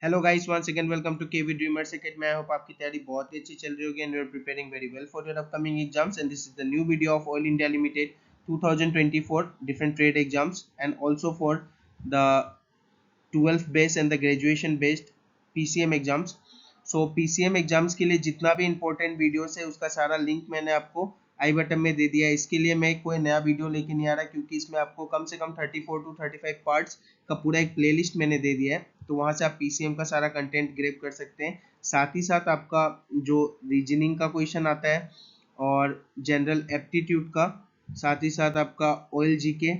Hello guys, once again welcome to KV dreamer second. मैं hope आपकी तैयारी बहुत ही अच्छी चल रही होगी and you are preparing very well for your upcoming exams and this is the new video of Oil India Limited 2024 different trade exams and also for the 12th base and the graduation based PCM exams. So PCM exams के लिए जितना भी important videos है उसका सारा link मैंने आपको आई button में दे दिया है। इसके लिए मैं कोई नया वीडियो लेके नहीं आ रहा क्योंकि इसमें आपको कम से कम 34 टू 35 पार्ट्स का पूरा एक प्लेलिस्ट मैंने दे दिया है, तो वहां से आप पीसीएम का सारा कंटेंट ग्रेब कर सकते हैं। साथ ही साथ आपका जो रीजनिंग का क्वेश्चन आता है और जनरल एप्टीट्यूड का, साथ ही साथ आपका oil GK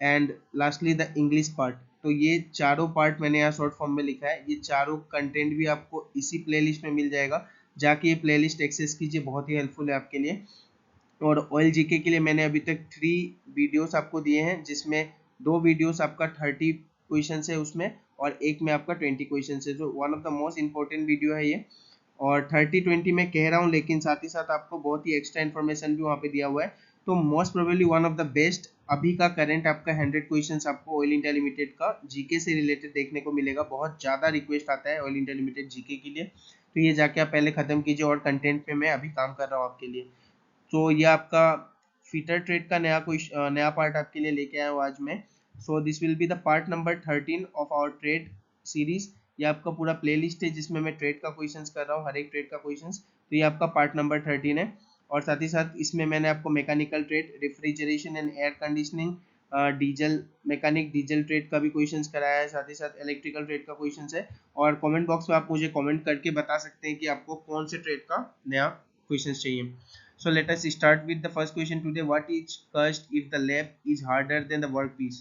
and lastly the English part, तो ये चारों पार्ट मैंने यहाँ शॉर्ट फॉर्म में लिखा है। ये चारों कंटेंट भी आपको इसी प्लेलिस्ट में मिल जाएगा, जाके ये प्लेलिस्ट एक्सेस कीजिए, बहुत ही हेल्पफुल है आपके लिए। और ऑयल जीके के लिए मैंने अभी तक 3 वीडियोस आपको दिए हैं, जिसमें 2 वीडियोस आपका 30 क्वेश्चन है उसमें और एक में आपका 20 क्वेश्चन है, जो one of the most important video है ये। और 30-20 में कह रहा हूँ, लेकिन साथ ही साथ आपको बहुत ही एक्स्ट्रा इन्फॉर्मेशन भी वहाँ पे दिया हुआ है। तो most probably one of the best अभी का करंट आपका 100 क्वेश्चंस आपको ऑयल इंडिया लिमिटेड का जीके से रिलेटेड देखने को मिलेगा। बहुत ज़्यादा रिक्वेस्ट आता है ऑयल इंडिया लिमिटेड जीके के लिए, तो ये जाके आप पहले खत्म कीजिए और कंटेंट पे मैं अभी काम कर रहा हूँ आपके लिए। तो ये आपका फीटर ट्रेड का नया पार्ट आपके लिए लेके आया हूँ आज मैं। So this will be the part number 13 of our trade series. ये आपका पूरा प्लेलिस्ट है जिसमें मैं ट्रेड का क्वेश्चंस कर रहा हूँ, हर एक ट्रेड का क्वेश्चंस। तो ये आपका पार्ट नंबर 13 है। और साथ ही साथ इसमें मैंने आपको mechanical trade, refrigeration and air conditioning, diesel mechanic diesel trade का भी क्वेश्चंस कराया है, साथ ही साथ इलेक्ट्रिकल ट्रेड का क्वेश्चंस है। और कमेंट बॉक्स में आप मुझे कमेंट करके बता सकते हैं कि आपको कौन से ट्रेड का नया क्वेश्चंस चाहिए। So let us start with the first question today. What is cursed if the lap is harder than the workpiece?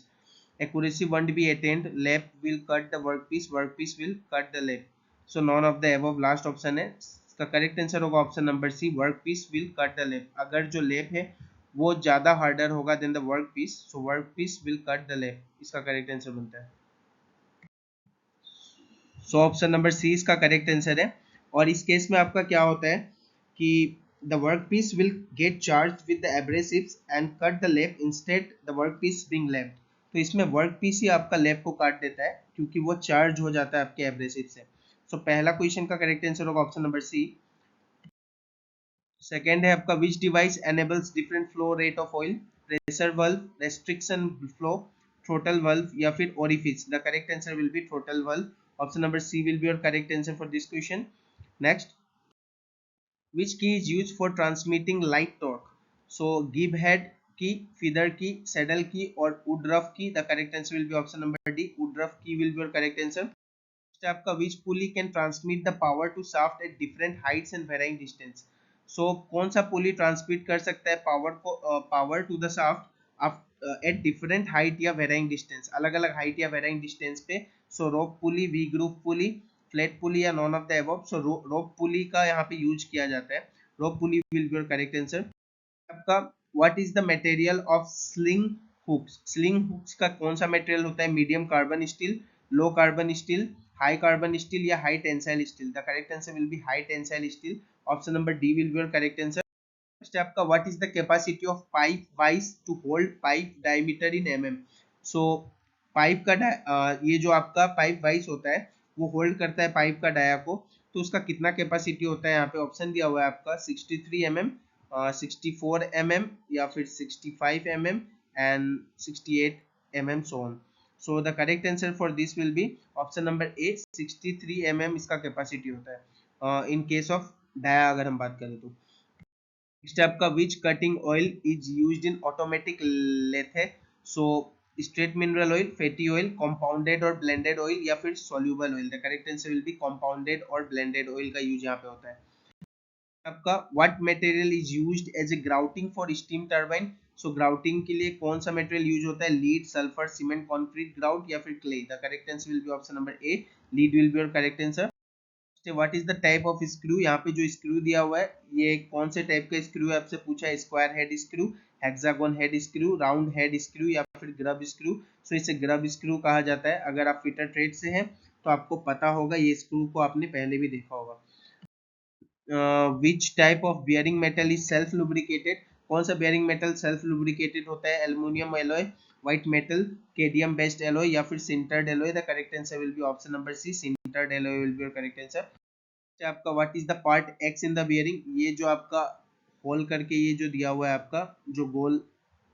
Accuracy won't be attained. Lap will cut the workpiece. Workpiece will cut the lap. So none of the above. Last option है। इसका correct answer होगा option number C, workpiece will cut the lap. अगर जो lap है वो ज्यादा harder होगा then the workpiece, so workpiece will cut the lap, इसका करेक्ट आंसर बनता है। सो ऑप्शन नंबर सी इसका करेक्ट आंसर है। और इस केस में आपका क्या होता है कि the workpiece will get charged with the abrasives and cut the lap instead the workpiece being lapped। तो इसमें वर्कपीस ही आपका लैप को काट देता है क्योंकि वो चार्ज हो जाता है आपके एब्रेसिव से। सो पहला क्वेश्चन का करेक्ट आंसर होगा ऑप्शन नंबर सी। सेकेंड है आपका which device enables different flow rate of oil? Pressure valve, restriction flow, throttle valve या फिर orifice? The correct answer will be throttle valve. Option number C will be your correct answer for this question. Next, which key is used for transmitting light torque? So give head key, feather key, saddle key or woodruff key? The correct answer will be option number D, woodruff key will be your correct answer. Next आपका which pulley can transmit the power to shaft at different heights and varying distance? So कौन सा पुली transmit कर सकता है power to the shaft at different height या varying distance, अलग अलग height या वेराइंग डिस्टेंस पे? So rope pulley, V groove pulley, flat pulley या none of the above? So rope pulley का यहाँ पे यूज किया जाता है, rope pulley will be your correct answer. आपका what is the material of sling hooks? Sling hooks का कौन सा मटेरियल होता है? मीडियम कार्बन स्टील, लो carbon steel, high carbon steel या high tensile steel? The correct answer will be high tensile steel. Option number D will be your correct answer. Next आपका what is the capacity of pipe vice to hold pipe diameter in mm? So pipe का ये जो आपका pipe wise होता है वो hold करता है पाइप का डाया को, तो उसका कितना कैपेसिटी होता है? यहाँ पे ऑप्शन दिया हुआ है आपका 63 mm, 64 mm या फिर 65 mm and 68 mm so on। So the correct answer for this will be option number A, 63 mm इसका कैपेसिटी होता है इन केस ऑफ डाया अगर हम बात करें तो। नेक्स्ट आपका which cutting oil is used in automatic lathe है? So straight mineral oil, fatty oil, compounded और ब्लेंडेड ऑयल या फिर soluble oil? The correct answer will be compounded और ब्लेंडेड ऑयल का यूज यहाँ पे होता है। आपका what material is used as a grouting for steam turbine? So grouting के लिए कौन सा मटेरियल यूज होता है? Lead, sulphur, cement, concrete grout या फिर clay? The correct answer will be option number A, lead will be your correct answer. What is the type of screw? यहाँ पे जो स्क्रू दिया हुआ है ये कौन से टाइप का स्क्रू है आपसे पूछा है? Square head screw, hexagon head screw, round head screw या फिर ग्रब स्क्रू? सो इसे ग्रब स्क्रू कहा जाता है। अगर आप फिटर ट्रेड से हैं तो आपको पता होगा, ये स्क्रू को आपने पहले भी देखा होगा। Which type of bearing metal is self lubricated? कौन सा बियरिंग मेटल सेल्फ लुब्रिकेटेड होता है? Aluminium alloy, white metal, cadmium based alloy या फिर sintered alloy? The correct answer will be option number C, इंटर डेल will be your correct answer. आपका what is the part X in the bearing, ये जो आपका होल करके ये जो दिया हुआ है आपका जो गोल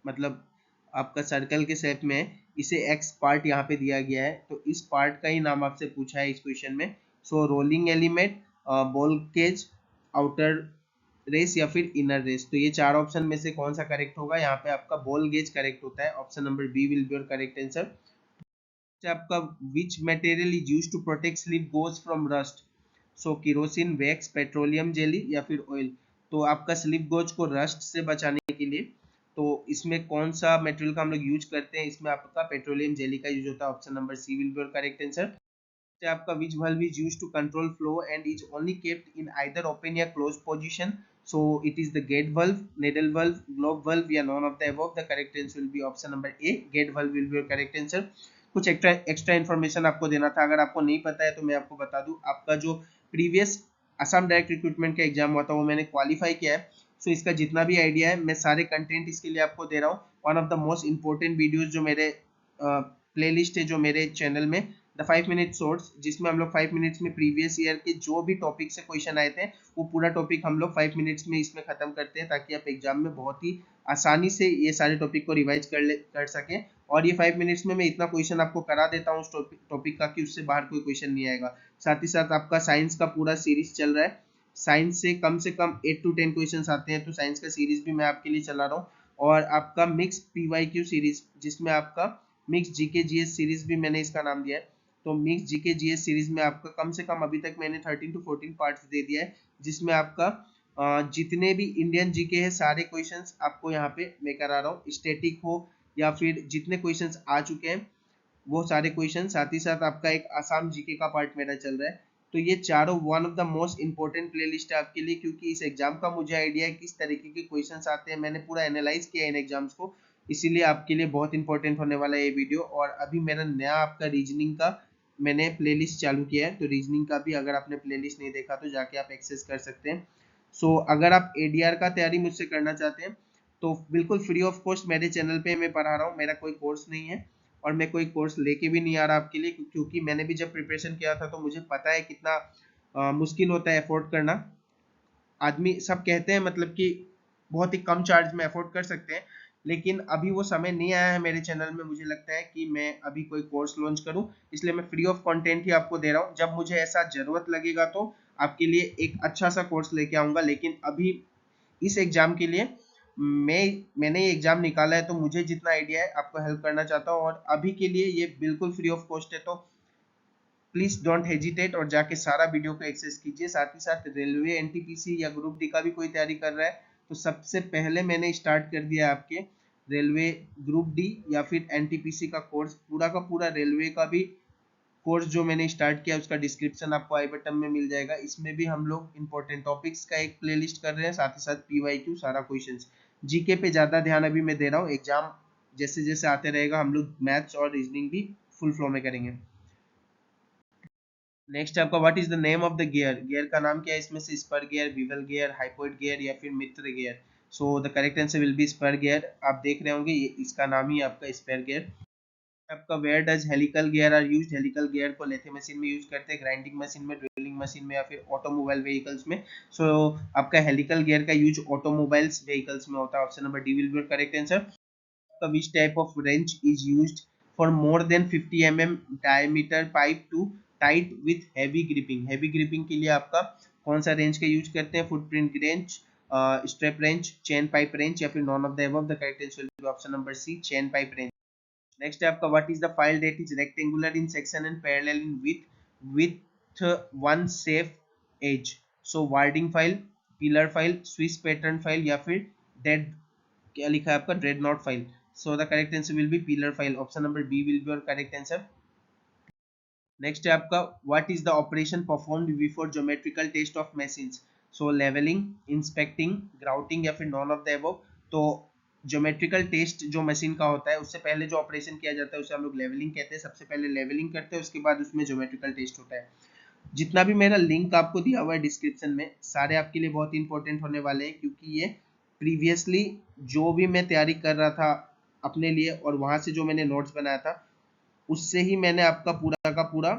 मतलब आपका सर्कल के शेप में है, इसे एक्स पार्ट यहाँ पे दिया गया है, तो इस पार्ट का ही नाम आपसे पूछा है इस क्वेश्चन में। So rolling element, ball cage, outer race या फिर इनर रेस, तो ये चार ऑप्शन में से कौन सा करेक्ट होगा, यहाँ पे आपका बॉल गेज करेक्ट होता है, option number B will be your correct answer. आपका which material is used to protect slip gauges from rust, so kerosene, wax, petroleum jelly या फिर ऑयल, तो आपका स्लिप गोज को रस्ट से बचाने के लिए तो इसमें कौन सा मटेरियल का हम लोग यूज करते हैं, इसमें आपका पेट्रोलियम जेली का यूज होता है, option number C will be your correct answer. आपका which valve is used to control flow and is only kept in either open या closed position, so it is the gate valve, needle valve, globe valve या none of the above, the correct answer will be option number A, gate valve will be your correct answer। कुछ extra information आपको देना था, अगर आपको नहीं पता है तो मैं आपको बता दूं, आपका जो प्रीवियस असम डायरेक्ट रिक्रूटमेंट का एग्जाम हुआ था वो मैंने क्वालिफाई किया है, सो इसका जितना भी आइडिया है मैं सारे कंटेंट इसके लिए आपको दे रहा हूँ। One of the most important videos जो मेरे प्लेलिस्ट है जो मेरे चैनल में, द 5 मिनट शॉर्ट्स, जिसमें हम लोग 5 मिनट्स में प्रीवियस ईयर के जो भी टॉपिक से क्वेश्चन आए थे वो पूरा टॉपिक हम लोग 5 मिनट्स में इसमें खत्म करते हैं, ताकि आप एग्जाम में बहुत ही आसानी से ये सारे टॉपिक को रिवाइज कर सकें। और ये 5 मिनट्स में मैं इतना क्वेश्चन आपको करा देता हूँ उस टॉपिक का कि उससे बाहर कोई क्वेश्चन नहीं आएगा। साथ ही साथ आपका साइंस का पूरा सीरीज चल रहा है, साइंस से कम 8 to 10 क्वेश्चन आते हैं, तो साइंस का सीरीज भी मैं आपके लिए चला रहा हूँ। और आपका मिक्स पीवाईक्यू सीरीज, जिसमें आपका मिक्स जीके जीएस सीरीज भी मैंने इसका नाम दिया है, तो मिक्स जीके जीएस सीरीज में आपका कम से कम अभी तक मैंने 13 to 14 पार्ट्स दे दिया है, जिसमें आपका जितने भी इंडियन जीके है सारे क्वेश्चंस आपको यहाँ पे मैं करा रहा हूँ, स्टैटिक हो या फिर जितने क्वेश्चंस आ चुके हैं वो सारे क्वेश्चन, साथ ही साथ आपका एक आसाम जीके का पार्ट मेरा चल रहा है। तो ये चारों one of the most important playlist है आपके लिए, क्योंकि इस एग्जाम का मुझे आइडिया है किस तरीके के क्वेश्चंस आते हैं, मैंने पूरा एनालाइज किया है इन एग्जाम्स को, इसीलिए आपके लिए बहुत इंपॉर्टेंट होने वाला है ये वीडियो। और अभी मेरा नया आपका रीजनिंग का मैंने प्लेलिस्ट चालू किया है, तो रीजनिंग का भी अगर आपने प्लेलिस्ट नहीं देखा तो जाके आप एक्सेस कर सकते हैं। सो अगर आप एडीआर का तैयारी मुझसे करना चाहते हैं तो बिल्कुल फ्री ऑफ कॉस्ट मेरे चैनल पे मैं पढ़ा रहा हूँ, मेरा कोई कोर्स नहीं है और मैं कोई कोर्स लेके भी नहीं आ रहा आपके लिए, क्योंकि मैंने भी जब प्रिपरेशन किया था तो मुझे पता है कितना मुश्किल होता है अफोर्ड करना। आदमी सब कहते हैं मतलब कि बहुत ही कम चार्ज में अफोर्ड कर सकते हैं, लेकिन अभी वो समय नहीं आया है मेरे चैनल में, मुझे लगता है कि मैं अभी कोई कोर्स लॉन्च करूं, इसलिए मैं फ्री ऑफ कंटेंट ही आपको दे रहा हूं। जब मुझे ऐसा जरूरत लगेगा तो आपके लिए एक अच्छा सा कोर्स लेके आऊंगा, लेकिन अभी इस एग्जाम के लिए मैंने ये एग्जाम निकाला है तो मुझे जितना आइडिया है आपको हेल्प करना चाहता हूँ, और अभी के लिए ये बिल्कुल फ्री ऑफ कॉस्ट है, तो प्लीज डोंट हेजिटेट और जाके सारा वीडियो को एक्सेस कीजिए। साथ ही साथ रेलवे एनटीपीसी या ग्रुप डी का भी कोई तैयारी कर रहा है तो सबसे पहले मैंने स्टार्ट कर दिया आपके रेलवे ग्रुप डी या फिर एनटीपीसी का कोर्स, पूरा का पूरा रेलवे का भी कोर्स जो मैंने स्टार्ट किया उसका डिस्क्रिप्शन आपको आई बटन में मिल जाएगा। इसमें भी हम लोग इंपॉर्टेंट टॉपिक्स का एक प्लेलिस्ट कर रहे हैं, साथ ही साथ पीवाईक्यू सारा क्वेश्चंस, जीके पे ज्यादा ध्यान अभी मैं दे रहा हूँ, एग्जाम जैसे जैसे आते रहेगा हम लोग मैथ्स और रीजनिंग भी फुल फ्लो में करेंगे। नेक्स्ट आपका what is the name of the gear, gear का नाम क्या है, इसमें से spur gear, bevel gear, hypoid gear या फिर mitre gear, so the correct answer will be spur gear. आप देख रहे होंगे ये इसका नाम ही आपका स्पर गियर। आपका where does helical gear are used, helical gear को लेथे मशीन में यूज करते हैं, ग्राइंडिंग मशीन में, ड्रिलिंग मशीन में या फिर ऑटोमोबाइल व्हीकल्स में, सो आपका हेलिकल गियर का यूज ऑटोमोबाइल्स व्हीकल्स में होता है, option number D will B correct answer. which type of wrench is used for more than 50 mm diameter pipe to tight with heavy gripping, heavy gripping के लिए आपका कौन सा wrench का यूज करते हैं, footprint wrench, strap wrench, chain pipe wrench या फिर none of the above, the correct answer will be option number C, chain pipe wrench. Next है आपका what is the file that is rectangular in section and parallel in with one safe edge, so warding file, pillar file, Swiss pattern file या फिर dead, क्या लिखा है आपका dreadnought file, so the correct answer will B pillar file, option number B will be your correct answer. Next है आपका what is the operation performed before geometrical test of machines, so levelling, inspecting, grouting या फिर none of the above, तो geometrical test जो machine का होता है उससे पहले जो ऑपरेशन किया जाता है उसे हम लोग लेवलिंग कहते हैं, सबसे पहले लेवलिंग करते हैं उसके बाद उसमें ज्योमेट्रिकल टेस्ट होता है। जितना भी मेरा लिंक आपको दिया हुआ है डिस्क्रिप्शन में सारे आपके लिए बहुत इंपॉर्टेंट होने वाले हैं, क्योंकि ये प्रीवियसली जो भी मैं तैयारी कर रहा था अपने लिए और वहां से जो मैंने नोट्स बनाया था उससे ही मैंने आपका पूरा का पूरा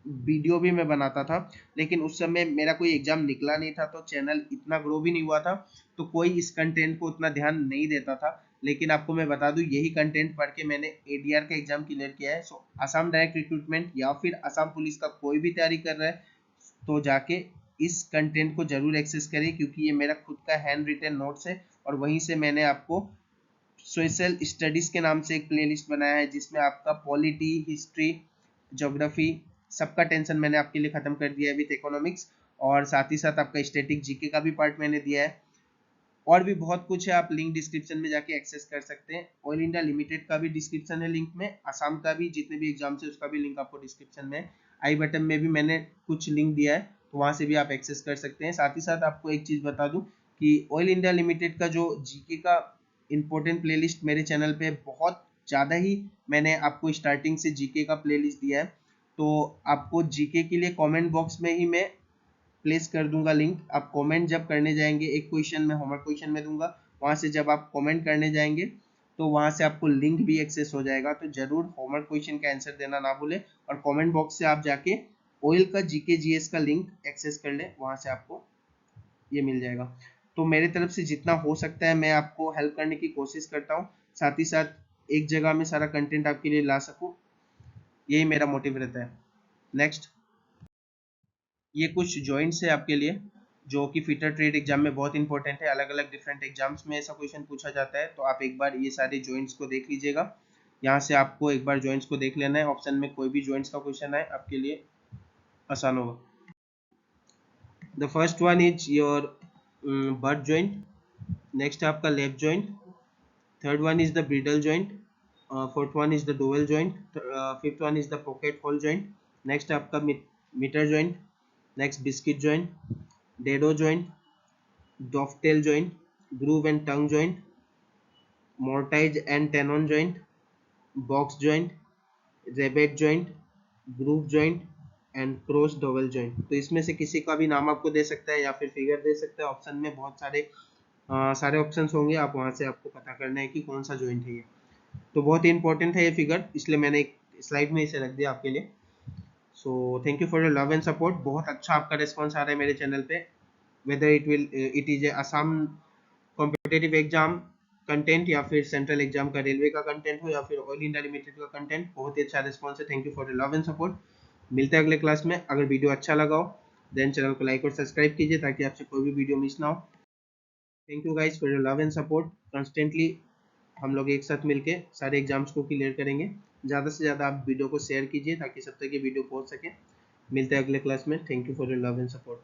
वीडियो भी मैं बनाता था, लेकिन उस समय मेरा कोई एग्जाम निकला नहीं था तो चैनल इतना ग्रो भी नहीं हुआ था, तो कोई इस कंटेंट को उतना ध्यान नहीं देता था। लेकिन आपको मैं बता दूं, यही कंटेंट पढ़ के मैंने एडीआर का एग्जाम क्लियर किया है। सो असम डायरेक्ट रिक्रूटमेंट या फिर असम पुलिस का कोई भी तैयारी कर रहा है तो जाके इस कंटेंट को जरूर एक्सेस करें, क्योंकि ये मेरा खुद का हैंड रिटन नोट्स है और वहीं से मैंने आपको सोशल स्टडीज के नाम से एक प्लेलिस्ट बनाया है, जिसमें आपका पॉलिटी, हिस्ट्री, ज्योग्राफी, सबका टेंशन मैंने आपके लिए खत्म कर दिया है विद इकोनॉमिक्स। और साथ ही साथ आपका स्टैटिक जीके का भी पार्ट मैंने दिया है। और भी बहुत कुछ है, आप लिंक डिस्क्रिप्शन में जाके एक्सेस कर सकते हैं। ऑयल इंडिया लिमिटेड का भी डिस्क्रिप्शन है लिंक में, असम का भी, जितने भी एग्जाम है उसका भी लिंक आपको डिस्क्रिप्शन में, आई बटन में भी मैंने कुछ लिंक दिया है, तो वहां से भी आप एक्सेस कर सकते हैं। साथ ही साथ आपको एक चीज बता दूं कि ऑयल इंडिया लिमिटेड का जो जीके का इंपॉर्टेंट प्लेलिस्ट मेरे चैनल पे बहुत ज़्यादा ही, मैंने आपको स्टार्टिंग से जीके का प्लेलिस्ट दिया है। तो आपको जीके के लिए कमेंट बॉक्स में ही मैं प्लेस कर दूंगा लिंक। आप कमेंट जब करने जाएंगे, एक क्वेश्चन में होमवर्क क्वेश्चन में दूंगा, वहां से जब आप कमेंट करने जाएंगे तो वहां से आपको लिंक भी एक्सेस हो जाएगा। तो जरूर होमवर्क क्वेश्चन का आंसर देना ना भूले, और कमेंट बॉक्स से आप जाके ऑयल का जीके जीएस का लिंक एक्सेस कर ले, वहां से आपको ये मिल जाएगा। तो मेरे तरफ से जितना हो सकता है मैं आपको हेल्प करने की कोशिश करता हूँ, साथ ही साथ एक जगह में सारा कंटेंट आपके लिए ला सकूँ, यही मेरा मोटिव रहता है। नेक्स्ट, ये कुछ जॉइंट्स है आपके लिए जो कि फिटर ट्रेड एग्जाम में बहुत इंपॉर्टेंट है। अलग अलग डिफरेंट एग्जाम्स में ऐसा क्वेश्चन पूछा जाता है, तो आप एक बार ये सारे जॉइंट्स को देख लीजिएगा। यहाँ से आपको एक बार जॉइंट्स को देख लेना है, ऑप्शन में कोई भी जॉइंट्स का क्वेश्चन आए आपके लिए आसान होगा। The first one is your butt joint, next है आपका left joint, third one is the bridle joint, fourth one is the dowel joint, fifth one is the pocket hole joint, next आपका mitre joint, next biscuit joint, dado joint, dovetail joint, groove and tongue joint, mortise and tenon joint, box joint, rebate joint, groove joint and cross dowel joint. तो इसमें से किसी का भी नाम आपको दे सकता है या फिर फिगर दे सकता है। ऑप्शन में बहुत सारे ऑप्शंस होंगे, आप वहां से आपको पता करना है कि कौन सा जॉइंट है ये। तो बहुत ही इंपॉर्टेंट है ये फिगर, इसलिए मैंने एक स्लाइड में इसे रख दिया आपके लिए। So thank you for your love and support. बहुत अच्छा आपका रिस्पॉन्स आ रहा है मेरे चैनल पे, whether it is a Assam competitive exam content या फिर सेंट्रल एग्जाम का रेलवे का कंटेंट हो या फिर ऑयल इंडिया लिमिटेड का कंटेंट, बहुत ही अच्छा रिस्पॉन्स है। Thank you for your love and support. मिलते हैं अगले क्लास में। अगर वीडियो अच्छा लगा हो देन चैनल को लाइक और सब्सक्राइब कीजिए ताकि आपसे कोई भी वीडियो मिस ना हो। Thank you guys for your love and support. Constantly हम लोग एक साथ मिलके सारे एग्जाम्स को क्लियर करेंगे। ज़्यादा से ज़्यादा आप वीडियो को शेयर कीजिए ताकि सब तक ये वीडियो पहुंच सके। मिलते हैं अगले क्लास में। Thank you for your love and support.